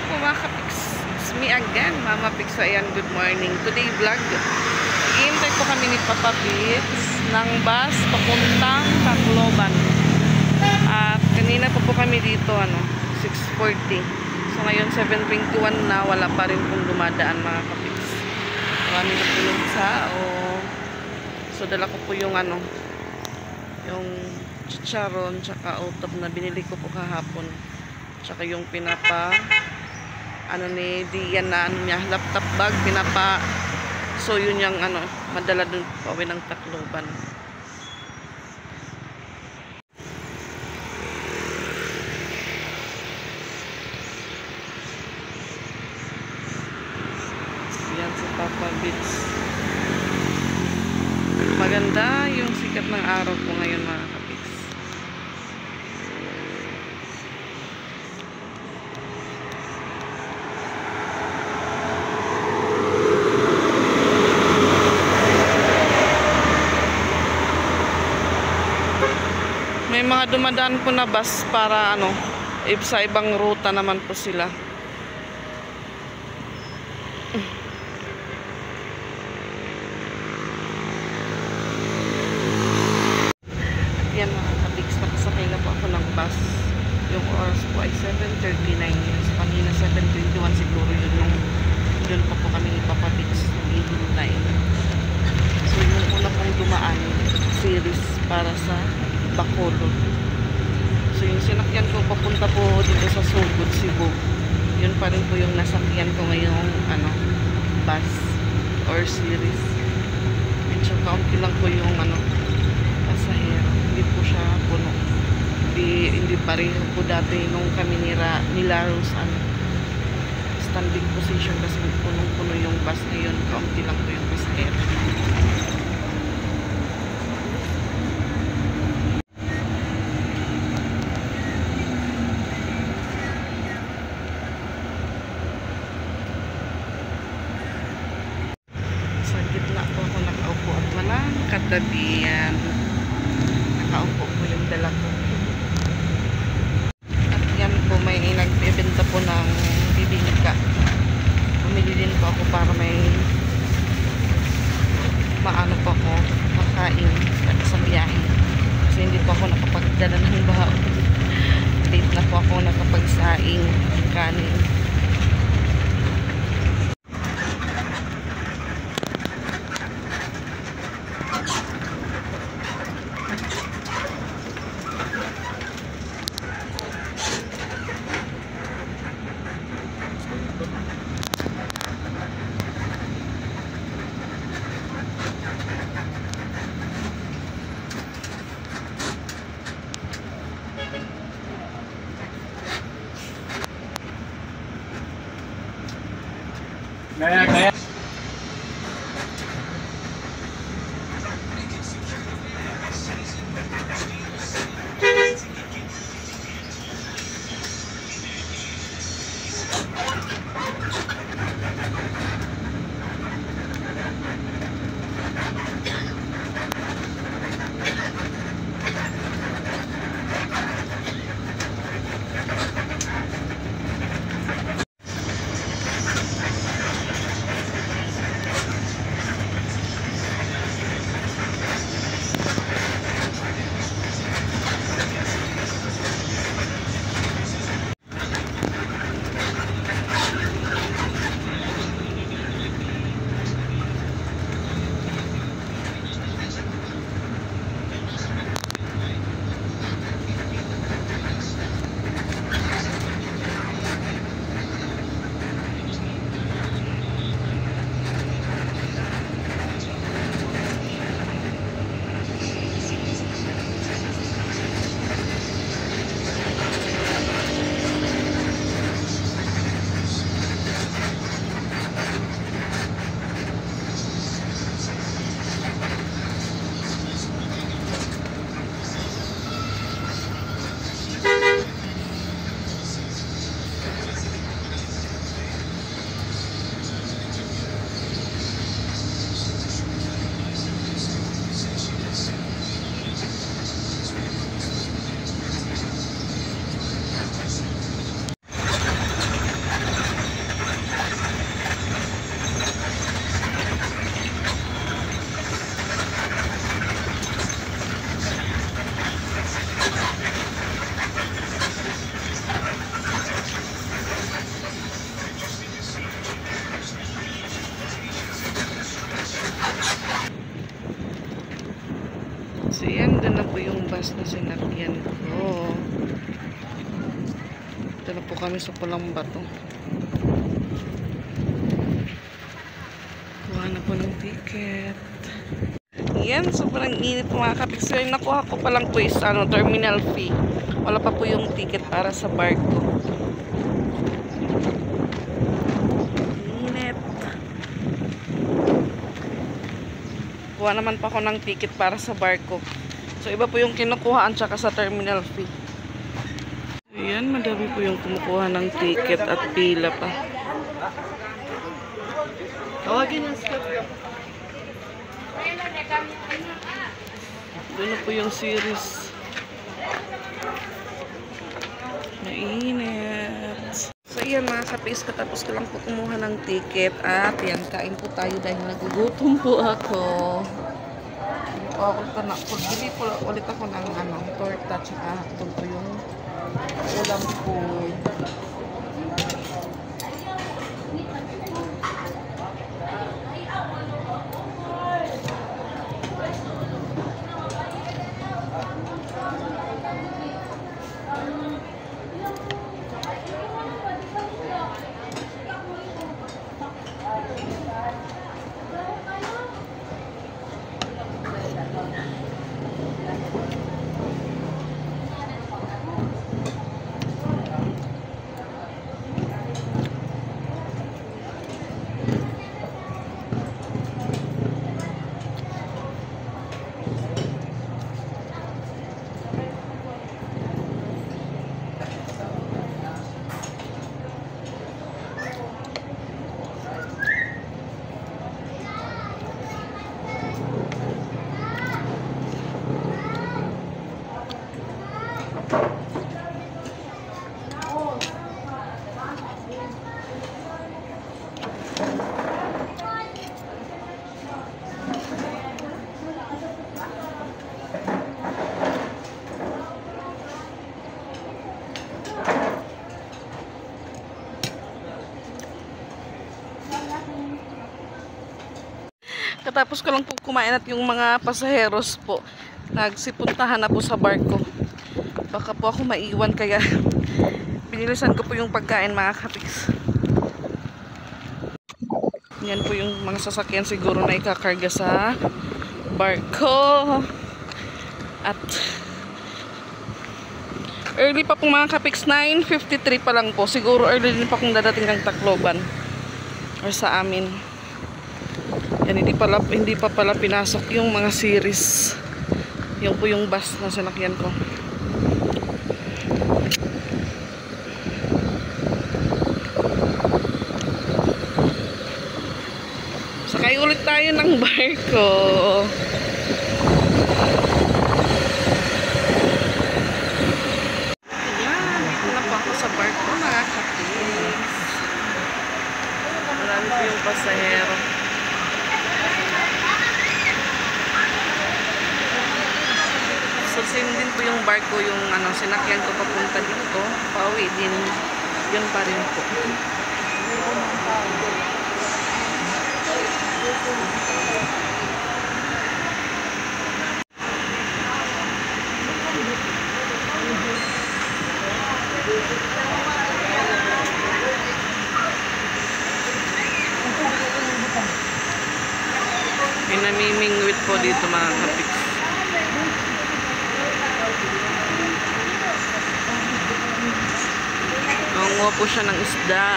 po mga kapiks. It's me again, Mama Pix. So ayan, good morning. Today vlog. Hihintay po kami ni Papa Pix ng bus papuntang Tacloban. At kanina po kami dito, 6:40. So ngayon 7:21 na, wala pa rin pong dumadaan mga kapiks. Marami na po yung sao. So dala ko po yung yung chicharon tsaka utap na binili ko po kahapon. Tsaka yung pinapa ni Dian na niya, laptop bag, pinapa. So yun yung madala dun pauwi ng Tacloban. Yan si Papa Beats. Maganda yung sikat ng araw po ngayon mga kapiks. May mga dumadaan po na bus para sa ibang ruta naman po sila. Yan mga kapiks, nakasakay na po ako ng bus. Yung oras po ay 7:39. So kanina 7:21 siguro yun yung doon pa po kami ni Papa Pix naghihintay. So yung una pong dumaan series para sa Bacolod. So yung sinakyan ko papunta po dito sa Sugod, Cebu. Yun pa rin po yung nasakyan ko ngayong bus or series. Medyo kaunti lang po yung pasahero. Hindi po siya puno. Hindi pareho po dati nung kami nila Rose standing position kasi punong-puno yung bus ngayon. Kaunti lang po yung pasahero. Gitna po ako nakaupo at walang katabihan. Nakaupo po yung dala ko. At yan po, may nagbebenta po ng bibingka. Bumili din po ako para may maano po ako makain sa biyahe. Kasi hindi po ako nakapagdala ng bahaw. Late na po ako nakapagsaing ng kanin. Kaya kami sa Pulang Bato. Kuha na po ng ticket. Yan, sobrang init mga kapiks. Yung nakuha ko palang po is terminal fee. Wala pa po yung ticket para sa barko. Init. Kuha naman pa ako ng ticket para sa barko. So iba po yung kinukuhaan tsaka sa terminal fee. Ayan, madami po yung kumukuha ng ticket at pila pa. Tawagin ang stop. Doon na po yung series. Mainit. So yan mga kapis, katapos ko lang po kumuha ng ticket at yan, kain po tayo dahil nagugutom po ako. Bili po ulit ako ng torta tsaka ito po yung ulam po. Katapos ko lang po kumain at yung mga pasaheros po nagsipuntahan na po sa barko. Baka po ako maiwan kaya pinilisan ko po yung pagkain mga kapiks. Yan po yung mga sasakyan siguro na ikakarga sa barko. At early pa pong mga kapiks, 9:53 pa lang po. Siguro early din pa kung dadating ng Tacloban or sa amin. Yan, hindi pa pala pinasok yung mga series. Yung po yung bus na sinakyan ko. Sakay ulit tayo ng barko. Ayan, dito na po ako sa barko mga kapis. Marami po yung pasahero. So same din po yung barko yung sinakyan ko papunta dito. Pauwi din. Yun pa rin po. May namimingwit po dito mga kapiks. Nangunguha po siya ng isda.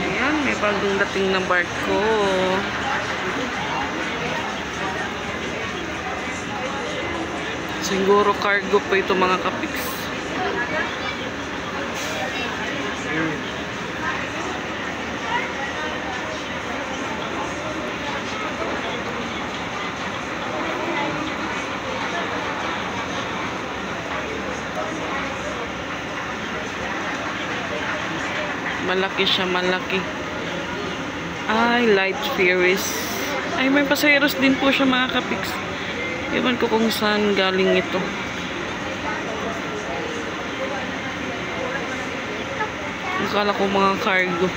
Ayan, may bagong dating na barko. Siguro cargo po ito mga kapiks. Malaki siya, malaki. Ay, light ferries. Ay, may pasayeros din po siya mga kapiks. Ewan ko kung saan galing ito. Akala ko mga cargo.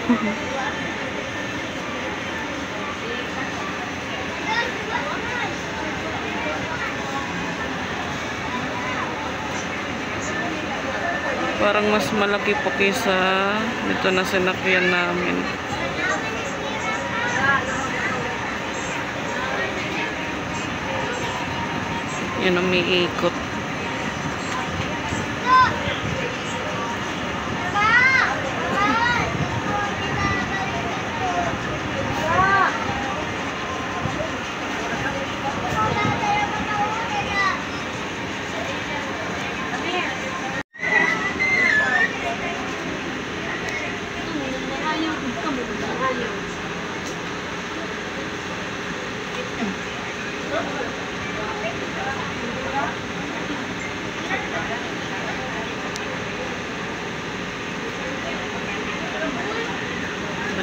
Parang mas malaki po kaysa dito na sinakyan namin. Yun, umiikot.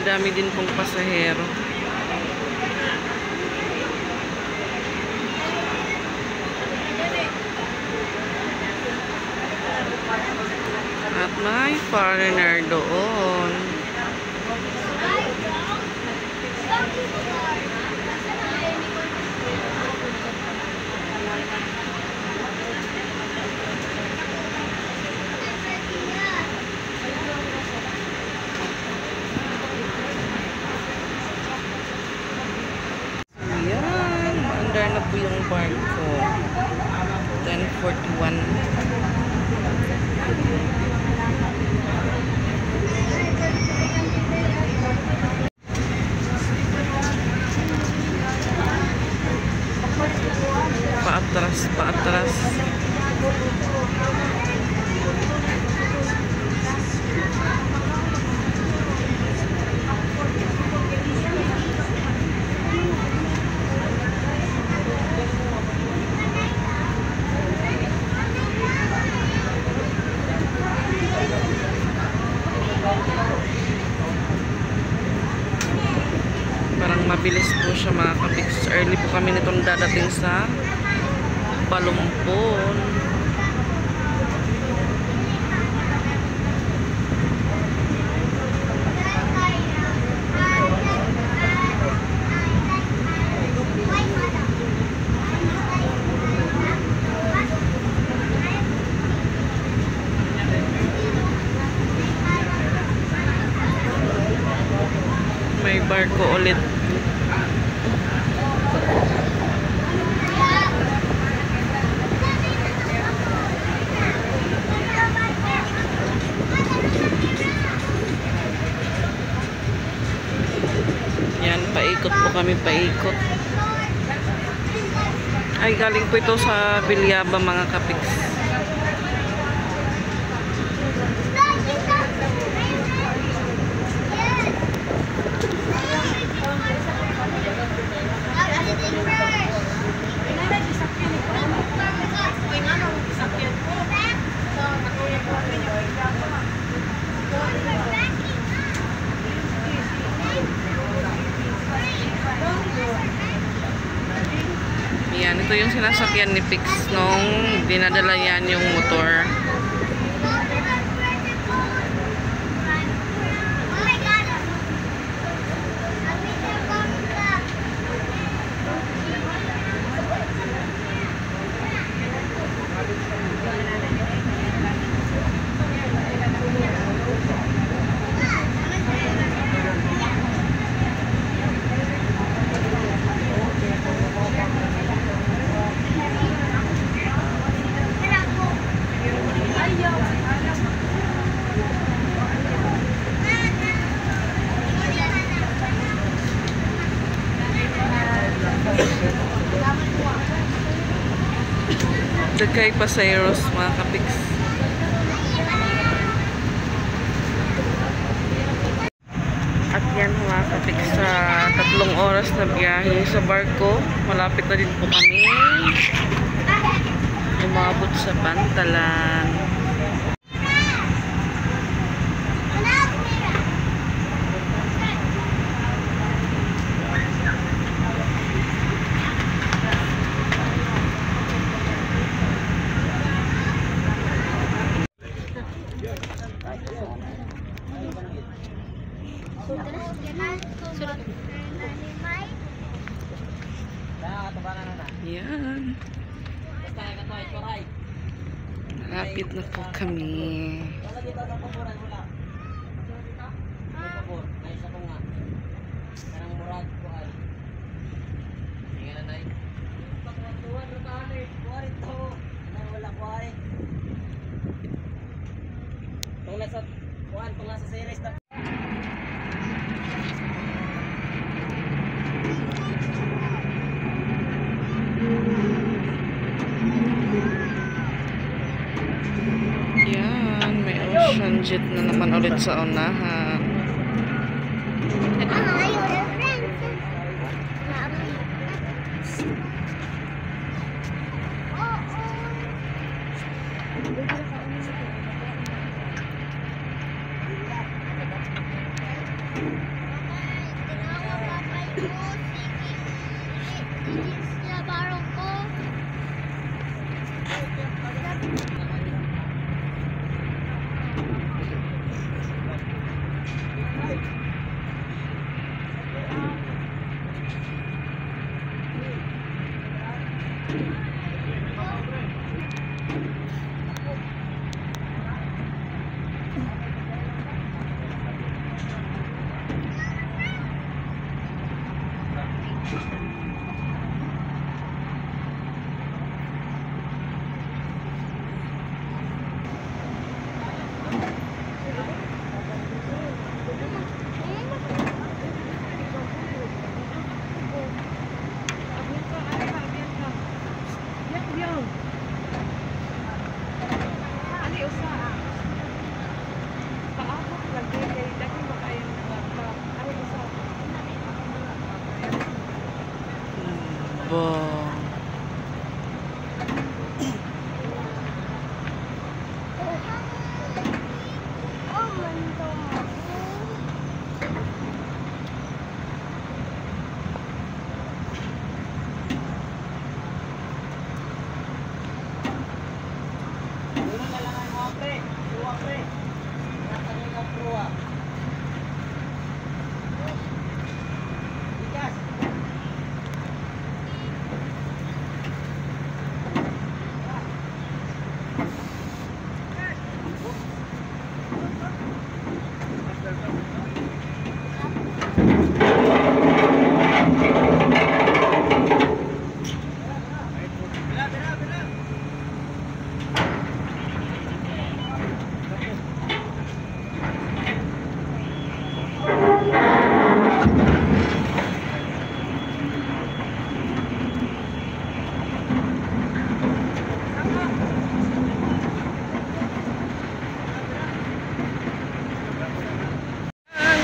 Madami din pong pasahero. At may foreigner doon. Maandar na po yung barko. 10:41. Paatras, paatras. Parang mabilis po siya mga kapiks. Early po kami nitong dadating sa Balumpon. May barko ulit. Yan, paikot po kami, paikot. Ay, galing po ito sa Bilyaba mga kapiks. Yan, ito yung sinasakyan ni Pix nung dinadala yan yung motor. Dagkay pasayeros mga kapiks. At yan mga kapiks, sa 3 oras na biyahe sa barko, malapit na din po kami umabot sa Bantalan. Yan. Malapit na po kami. Yan, may ocean jet na naman ulit sa unahan.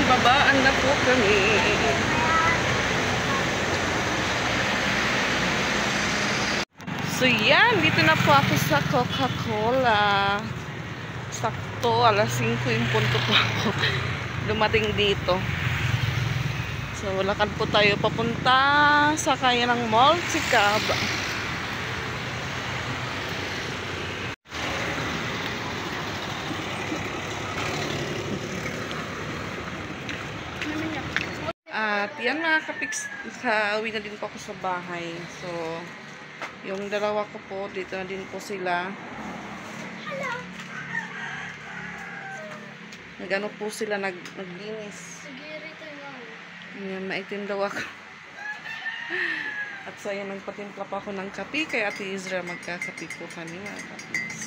Babaan na po kami. So yan, dito na po ako sa Coca-Cola. Sakto, alas 5 yung punto po ako dumating dito. So lakad po tayo papunta sa kaya ng Multicab. At yan mga kapiks, uwi na din po ako sa bahay. So, yung dalawa ko po, dito na din po sila. Nag-ano po sila, naglinis. Yan, maitim daw ako. At so, yan, nagpatimpla pa ako ng kape, kaya Ate Israel magkakape po kami mga kapiks.